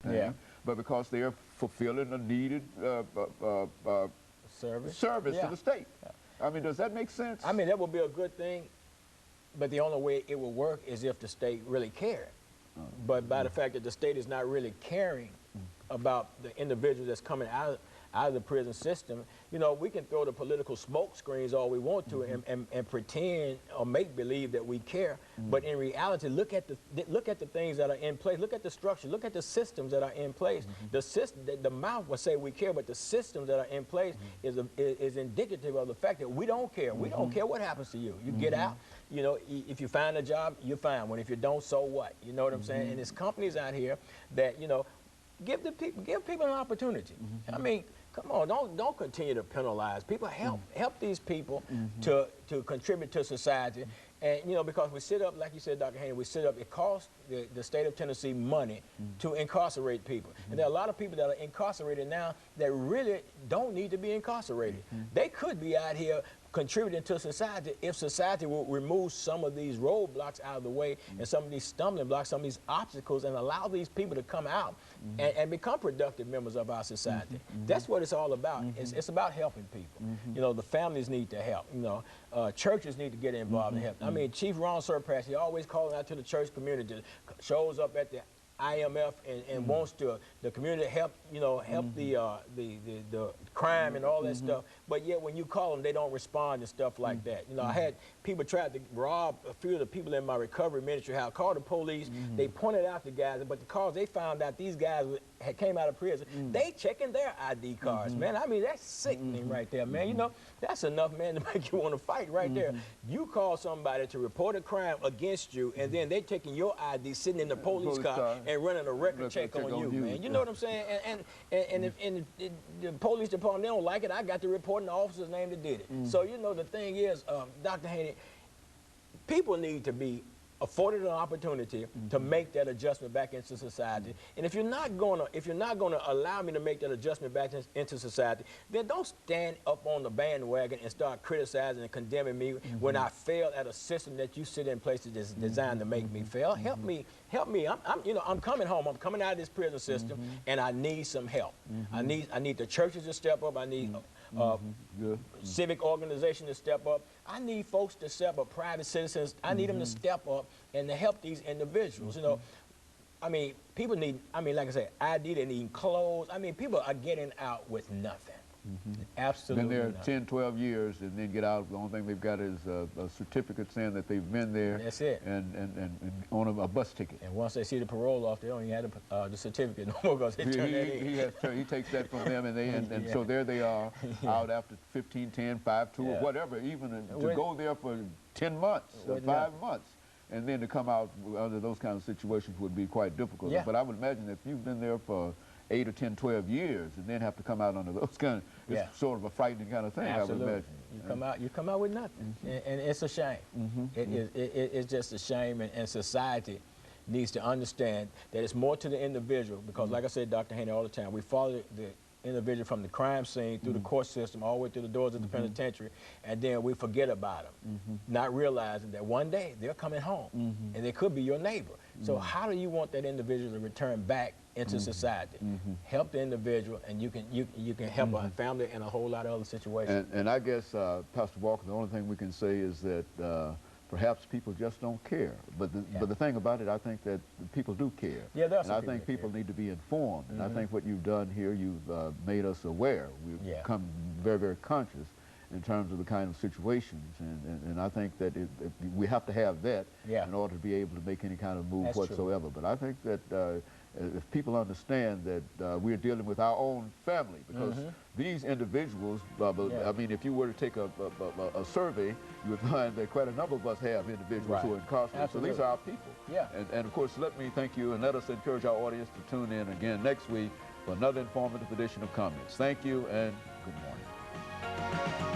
thing, Yeah. but because they are fulfilling a needed Service to the state. I mean, does that make sense? I mean, that would be a good thing, but the only way it will work is if the state really cared. But by the fact that the state is not really caring about the individual that's coming out of the prison system, you know, we can throw the political smoke screens all we want to and pretend or make believe that we care. But in reality, look at the things that are in place. Look at the structure. Look at the systems that are in place. The mouth will say we care, but the systems that are in place is indicative of the fact that we don't care. We don't care what happens to you. You get out. You know, if you find a job, you're fine. When if you don't, so what? You know what I'm saying? And there's companies out here that, you know, give people an opportunity. I mean, come on, don't continue to penalize people. Help these people to contribute to society. And, you know, because we sit up, like you said, Dr. Haney, we sit up, it costs the state of Tennessee money to incarcerate people. And there are a lot of people that are incarcerated now that really don't need to be incarcerated. They could be out here contributing to society if society will remove some of these roadblocks out of the way and some of these stumbling blocks, some of these obstacles, and allow these people to come out and become productive members of our society. That's what it's all about. It's about helping people. You know, the families need to help. You know, churches need to get involved and help. I mean, Chief Ron Surpass, he always calling out to the church community, shows up at the IMF and wants the community help, you know, help the crime and all that stuff. But yet when you call them, they don't respond and stuff like that. You know, I had people try to rob a few of the people in my recovery ministry house, called the police. They pointed out the guys, but because they found out these guys had came out of prison, they checking their ID cards, man. I mean, that's sickening right there, man. You know, that's enough, man, to make you want to fight right there. You call somebody to report a crime against you, and then they taking your ID, sitting in the police car, and running a record check on you, man. You know what I'm saying? And if the police department, they don't like it, I got to report the officer's name that did it. So, you know, the thing is, Dr. Haney, people need to be afforded an opportunity to make that adjustment back into society. And if you're not gonna allow me to make that adjustment back into society, then don't stand up on the bandwagon and start criticizing and condemning me when I fail at a system that you sit in place that's designed to make me fail. Help me. I'm coming home. I'm coming out of this prison system, and I need some help. I need the churches to step up. I need civic organization to step up. I need folks to step up, private citizens. I need them to step up and to help these individuals. You know, I mean, people need, I mean, like I said, ID, they need clothes. I mean, people are getting out with nothing. Absolutely. Been there 10, 12 years and then get out. The only thing they've got is a certificate saying that they've been there. That's it. And on a bus ticket. And once they see the parole off, they don't even have the certificate no more because they turn that in. He takes that from them, and so there they are out after 15, 10, 5, 2, or whatever, even to go there for 10 months, 5 months. And then to come out under those kind of situations would be quite difficult. But I would imagine if you've been there for 8 or 10, 12 years and then have to come out under those kind of, it's sort of a frightening kind of thing, Absolutely. I would imagine. You come out with nothing, and it's a shame. It's just a shame, and society needs to understand that it's more to the individual because, like I said, Dr. Haney, all the time, we follow the individual from the crime scene through the court system all the way through the doors of the penitentiary, and then we forget about them, not realizing that one day they're coming home, and they could be your neighbor. So how do you want that individual to return back into society? Help the individual, and you can help a family and a whole lot of other situations. And I guess, Pastor Walker, the only thing we can say is that perhaps people just don't care. But the thing about it, I think that people do care. Yeah, and I think people need to be informed. And I think what you've done here, you've made us aware. We've become very, very conscious in terms of the kind of situations. And I think that we have to have that in order to be able to make any kind of move whatsoever. But I think that if people understand that we're dealing with our own family, because these individuals, I mean, if you were to take a survey, you would find that quite a number of us have individuals who are incarcerated. Absolutely. So these are our people. And of course, let me thank you, and let us encourage our audience to tune in again next week for another informative edition of Comments. Thank you, and good morning.